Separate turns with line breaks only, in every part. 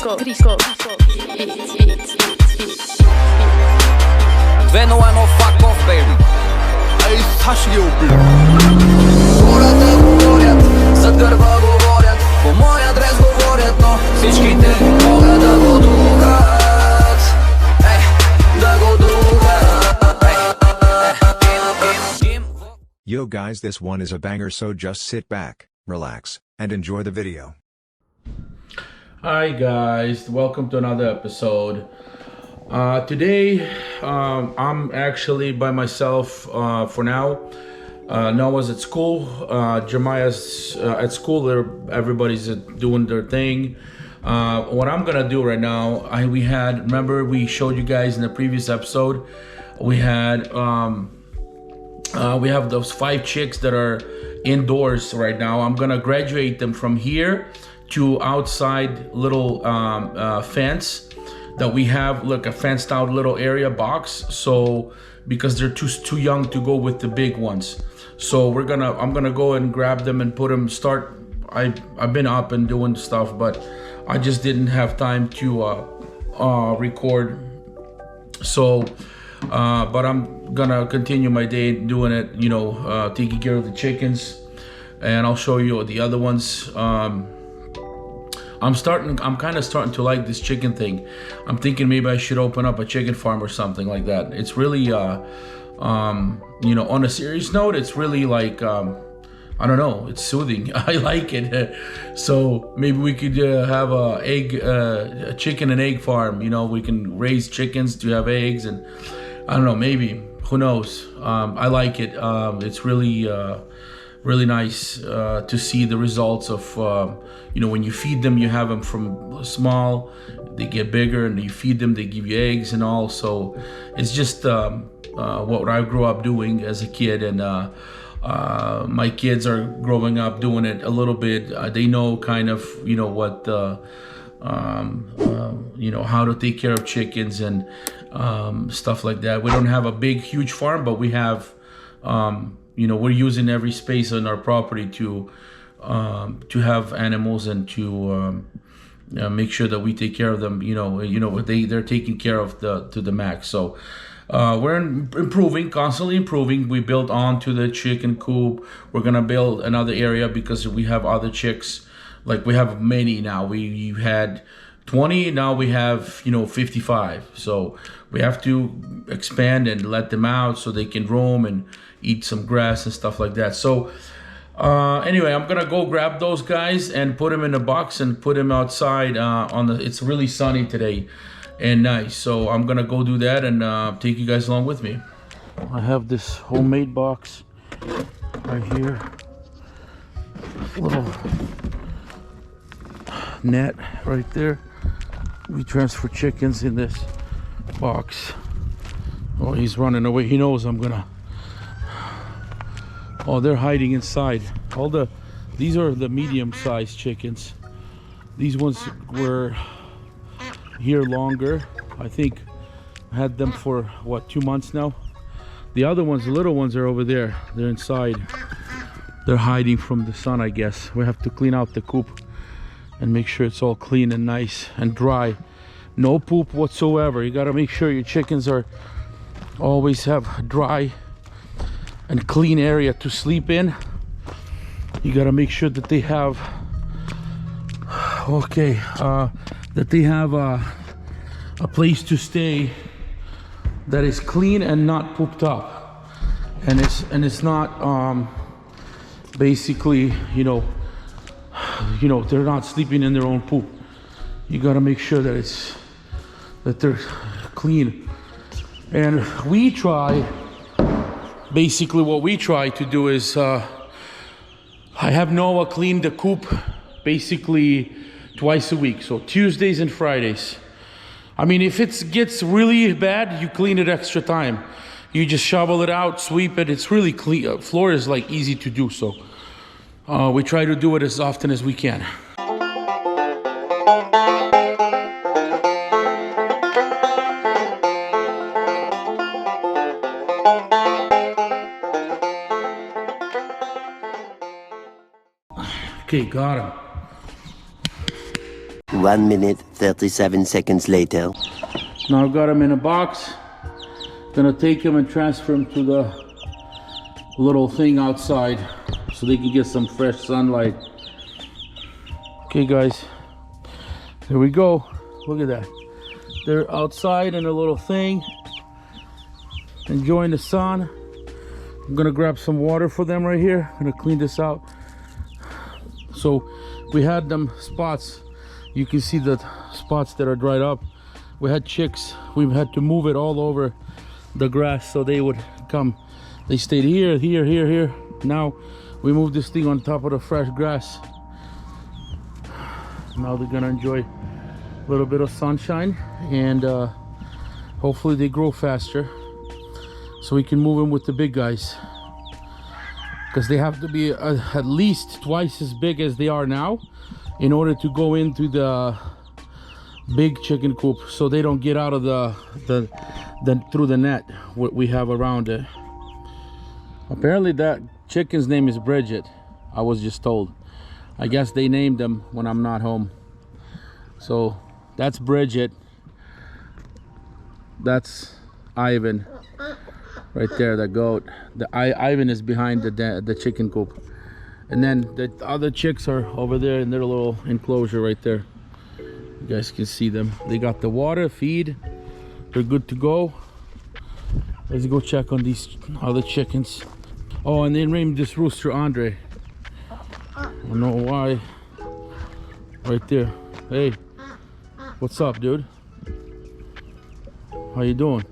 2-0, fuck off, baby.
Ej, Stasiu,
Гората говорят, зад гърба говорят, по мой адрес говорят, но всичките могат да го духат. Да го духат.
Yo guys, this one is a banger, so just sit back, relax, and enjoy the video.
Hi guys, welcome to another episode. Today I'm actually by myself for now. Noah's at school, Jeremiah's at school. Everybody's doing their thing. What I'm gonna do right now, remember we showed you guys in the previous episode, we have those 5 chicks that are indoors right now. I'm gonna graduate them from here to outside little fence that we have, like a fenced out little area box. So because they're too young to go with the big ones, so I'm gonna go and grab them and put them. I've been up and doing stuff, but I just didn't have time to record. So but I'm gonna continue my day doing it, taking care of the chickens, and I'll show you the other ones. I'm kind of starting to like this chicken thing. I'm thinking maybe I should open up a chicken farm or something like that. It's really on a serious note, it's really like I don't know, it's soothing. I like it. So maybe we could have a chicken and egg farm. We can raise chickens to have eggs, and I don't know, maybe, who knows. I like it. It's really nice to see the results of when you feed them, you have them from small, they get bigger, and you feed them, they give you eggs and all. So it's just what I grew up doing as a kid, and my kids are growing up doing it a little bit. They know kind of what how to take care of chickens and stuff like that. We don't have a big huge farm, but we have we're using every space on our property to have animals and to make sure that we take care of them. They're taking care of to the max. So we're constantly improving. We built onto the chicken coop. We're gonna build another area because we have other chicks. Like, we have many now. We had 20, now we have 55. So we have to expand and let them out so they can roam and eat some grass and stuff like that. So anyway, I'm gonna go grab those guys and put them in a box and put them outside it's really sunny today and nice. So I'm gonna go do that and take you guys along with me. I have this homemade box right here, little net right there. We transfer chickens in this box. Oh, he's running away. He knows I'm gonna. Oh, they're hiding inside. These are the medium-sized chickens. These ones were here longer. I think I had them for 2 months now. The other ones, the little ones, are over there. They're inside. They're hiding from the sun, I guess. We have to clean out the coop and make sure it's all clean and nice and dry. No poop whatsoever. You gotta make sure your chickens always have dry and clean area to sleep in. You gotta make sure that they have a place to stay that is clean and not pooped up, and it's not basically they're not sleeping in their own poop. You gotta make sure that they're clean. And basically what we try to do is I have Noah clean the coop basically twice a week, so Tuesdays and Fridays. I mean, if it gets really bad, you clean it extra time. You just shovel it out, sweep it. It's really clean. Floor is like easy to do, so we try to do it as often as we can. Okay, got him.
1 minute, 37 seconds later.
Now I've got them in a box. Gonna take them and transfer them to the little thing outside so they can get some fresh sunlight. Okay guys, there we go. Look at that. They're outside in a little thing, enjoying the sun. I'm gonna grab some water for them right here. I'm gonna clean this out. So we had them spots. You can see the spots that are dried up. We had chicks. We've had to move it all over the grass so they would come. They stayed here, here, here, here. Now we moved this thing on top of the fresh grass. Now they're gonna enjoy a little bit of sunshine, and hopefully they grow faster so we can move them with the big guys, because they have to be at least twice as big as they are now in order to go into the big chicken coop, so they don't get out of the through the net what we have around it. Apparently that chicken's name is Bridget, I was just told. I guess they named them when I'm not home. So that's Bridget, that's Ivan right there, the goat. Ivan is behind the chicken coop, and then the other chicks are over there in their little enclosure right there. You guys can see them. They got the water, feed, they're good to go. Let's go check on these other chickens. Oh, and they named this rooster Andre. I don't know why. Right there. Hey, what's up, dude? How you doing?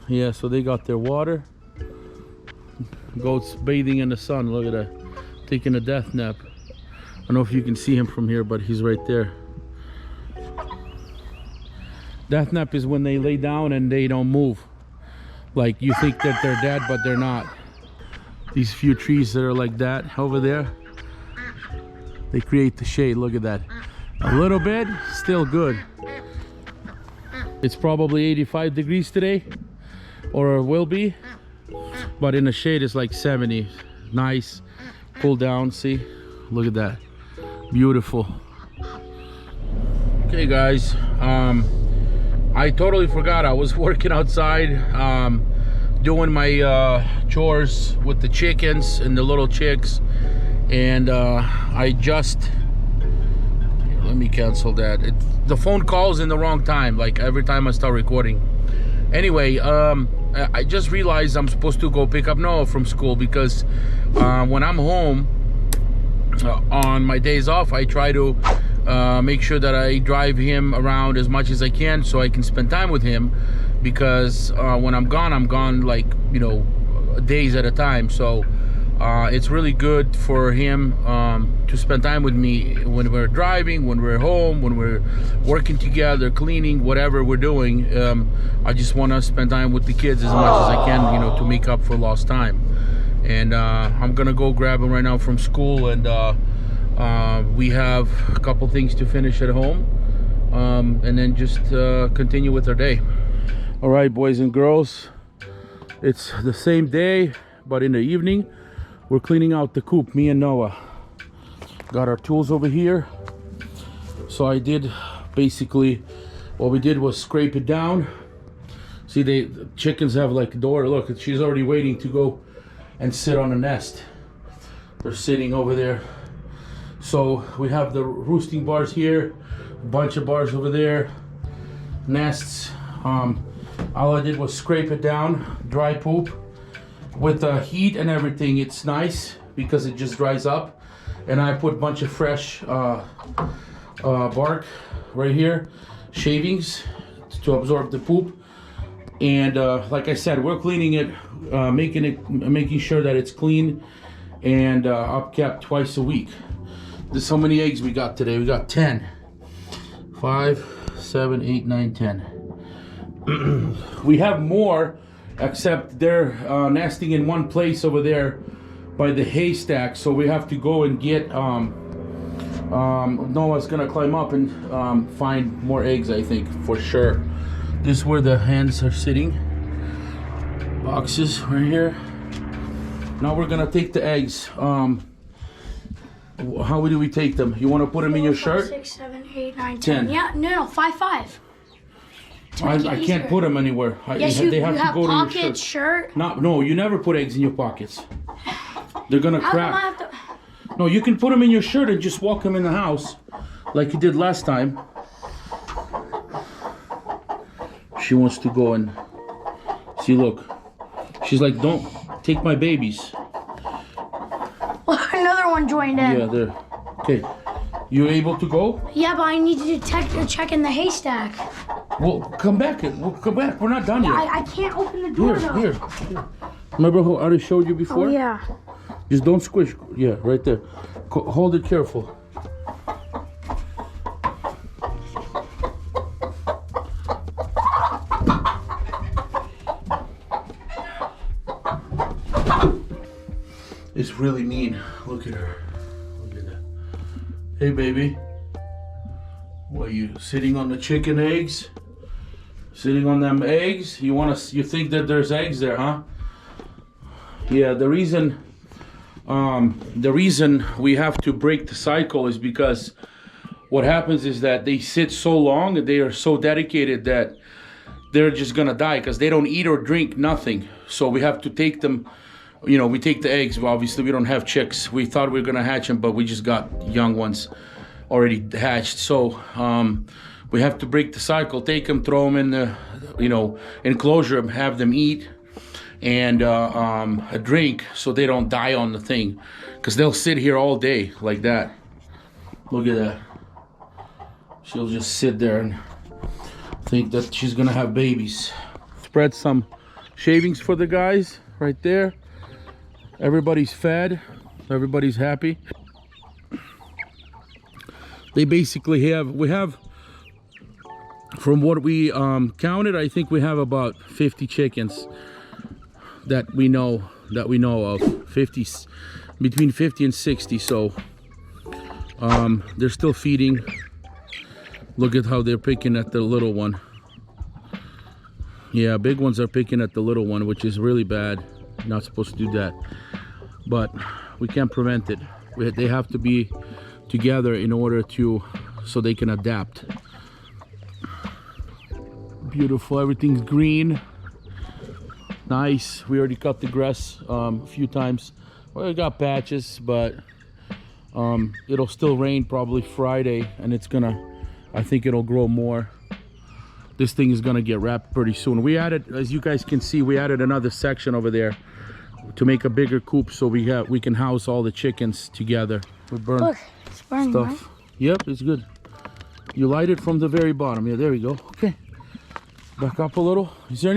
Yeah, so they got their water. Goats bathing in the sun. Look at that, taking a death nap. I don't know if you can see him from here, but he's right there. Death nap is when they lay down and they don't move. Like you think that they're dead, but they're not. These few trees that are like that over there, they create the shade. Look at that. A little bit, still good. It's probably 85 degrees today, or will be, but in the shade it's like 70. Nice, cool down. See, look at that, beautiful. Okay guys, I totally forgot I was working outside, doing my chores with the chickens and the little chicks, and I just, let me cancel that. The phone calls in the wrong time, like every time I start recording. Anyway, I just realized I'm supposed to go pick up Noah from school, because when I'm home on my days off, I try to make sure that I drive him around as much as I can so I can spend time with him, because when I'm gone like, you know, days at a time. So it's really good for him to spend time with me when we're driving, when we're home, when we're working together, cleaning, whatever we're doing. I just want to spend time with the kids as much as I can, you know, to make up for lost time. And I'm gonna go grab him right now from school, and we have a couple things to finish at home, and then just continue with our day. All right, boys and girls, it's the same day, but in the evening we're cleaning out the coop, me and Noah. Got our tools over here. So I did, basically what we did was scrape it down. See, the chickens have like a door. Look, she's already waiting to go and sit on a nest. They're sitting over there. So we have the roosting bars here, a bunch of bars over there, nests. All I did was scrape it down, dry poop. With the heat and everything, it's nice because it just dries up. And I put a bunch of fresh bark right here, shavings to absorb the poop. And like I said, we're cleaning it, making sure that it's clean and upkept twice a week. This is how many eggs we got today. We got 10. 5, 7, 8, 9, 10. We have more, except they're nesting in one place over there by the haystack. So we have to go and get, Noah's gonna climb up and find more eggs, I think, for sure. This is where the hens are sitting. Boxes right here. Now we're gonna take the eggs. How do we take them? You want to put them in your
4, 5,
shirt?
6, 7, 8, 9,
10.
10. Yeah, no, 5, 5.
I can't put them anywhere.
Yes,
they have
you
to
have
go to your
pockets, shirt.
No, you never put eggs in your pockets. They're gonna
How come I
crack.
have to...
No, you can put them in your shirt and just walk them in the house, like you did last time. She wants to go and see. Look, she's like, "Don't take my babies."
Another one joined in.
Yeah, there. Okay, you able to go?
Yeah, but I need to check in the haystack.
Well, come back. We'll come back. We're not done yet.
I can't open the door though.
Here. Remember how I already showed you before?
Oh yeah.
Just don't squish. Yeah, right there. Hold it careful. It's really mean. Look at her. Look at that. Hey, baby. What, you sitting on the chicken eggs? Sitting on them eggs? You think that there's eggs there, huh? Yeah, the reason we have to break the cycle is because what happens is that they sit so long and they are so dedicated that they're just gonna die because they don't eat or drink nothing. So we have to take them, we take the eggs. Obviously we don't have chicks. We thought we were gonna hatch them, but we just got young ones already hatched. So we have to break the cycle, take them, throw them in the enclosure, have them eat and a drink so they don't die on the thing, because they'll sit here all day like that. Look at that. She'll just sit there and think that she's gonna have babies. Spread some shavings for the guys right there. Everybody's fed, everybody's happy. They basically we have from what we counted, I think we have about 50 chickens that we know of. Between 50 and 60. So they're still feeding. Look at how they're picking at the little one. Yeah, big ones are picking at the little one, which is really bad. Not supposed to do that, but we can't prevent it. They have to be together in order so they can adapt. Beautiful, everything's green. Nice. We already cut the grass a few times. Well, we got patches, but it'll still rain probably Friday, and I think it'll grow more. This thing is gonna get wrapped pretty soon. We added, as you guys can see, we added another section over there to make a bigger coop so we can house all the chickens together. We burn
Look, it's burning,
stuff.
right?
Yep, it's good. You light it from the very bottom. Yeah, there we go. Okay. Back up a little. Is there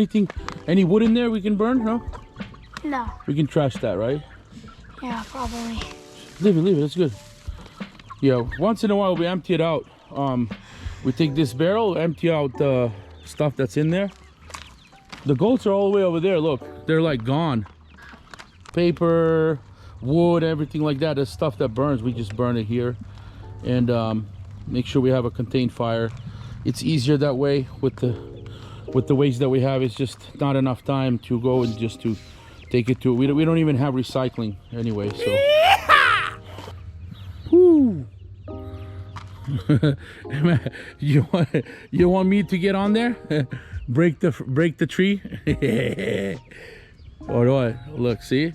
any wood in there we can burn? No?
No.
We can trash that, right?
Yeah, probably.
Leave it, it's good. Yeah, once in a while we empty it out. We take this barrel, empty out the stuff that's in there. The goats are all the way over there, look. They're like gone. Paper, wood, everything like that. There's stuff that burns, we just burn it here. And make sure we have a contained fire. It's easier that way with the waste that we have. It's just not enough time to go and just to take it to. We don't even have recycling anyway, so. Woo. you want me to get on there? break the tree? Or what? Look, see?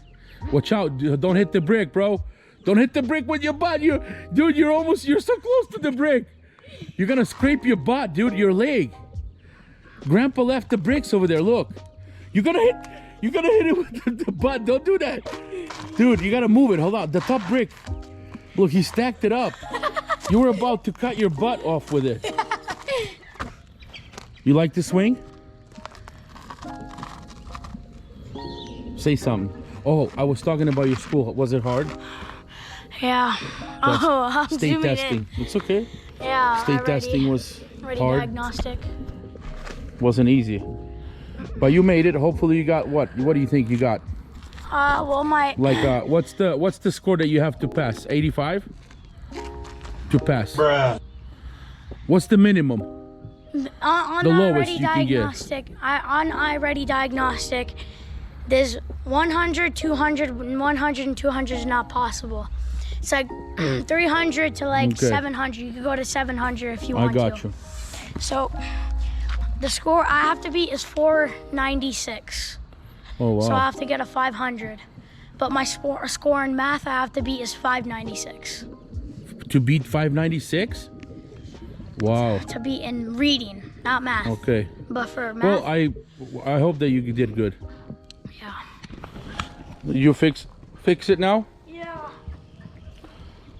Watch out! Don't hit the brick, bro. Don't hit the brick with your butt. You're so close to the brick. You're gonna scrape your butt, dude. Your leg. Grandpa left the bricks over there. Look, you're gonna hit it with the butt. Don't do that, dude. You gotta move it. Hold on, the top brick. Look, he stacked it up. You were about to cut your butt off with it. You like the swing? Say something. Oh, I was talking about your school. Was it hard?
Yeah. I'm
State
zooming
testing.
in.
It's okay.
Yeah.
State testing was
Ready
hard.
diagnostic.
Wasn't easy. But you made it. Hopefully you got what? What do you think you got?
Well,
Like what's the score that you have to pass? 85? To pass.
Bruh.
What's the minimum?
on
the lowest
iReady
you can get.
diagnostic, on iReady diagnostic, there's 100, 200, 100 and 200 is not possible. It's like 300 to like
Okay.
700. You could go to 700 if you
I
want to.
got you.
So the score I have to beat is 496.
Oh
So I
wow.
have to get a 500. But my score in math I have to beat is 596.
To beat 596? Wow.
To beat in reading, not math.
Okay.
But for math,
Well, I hope that you did good.
yeah.
You fix it now?
Yeah.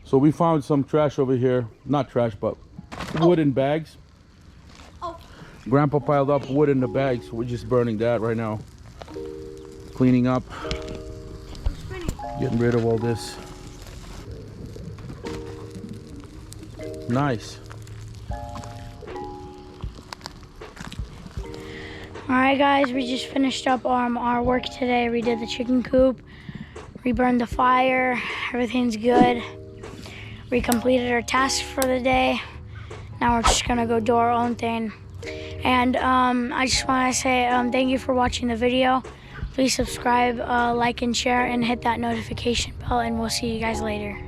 So we found some trash over here. Not trash, but wood in bags.
Oh.
Grandpa piled up wood in the bags. We're just burning that right now. Cleaning up. Getting rid of all this. Nice.
Alright guys, we just finished up our work today. We did the chicken coop. We burned the fire. Everything's good. We completed our tasks for the day. Now we're just gonna go do our own thing. And I just wanna say thank you for watching the video. Please subscribe, like and share, and hit that notification bell, and we'll see you guys later.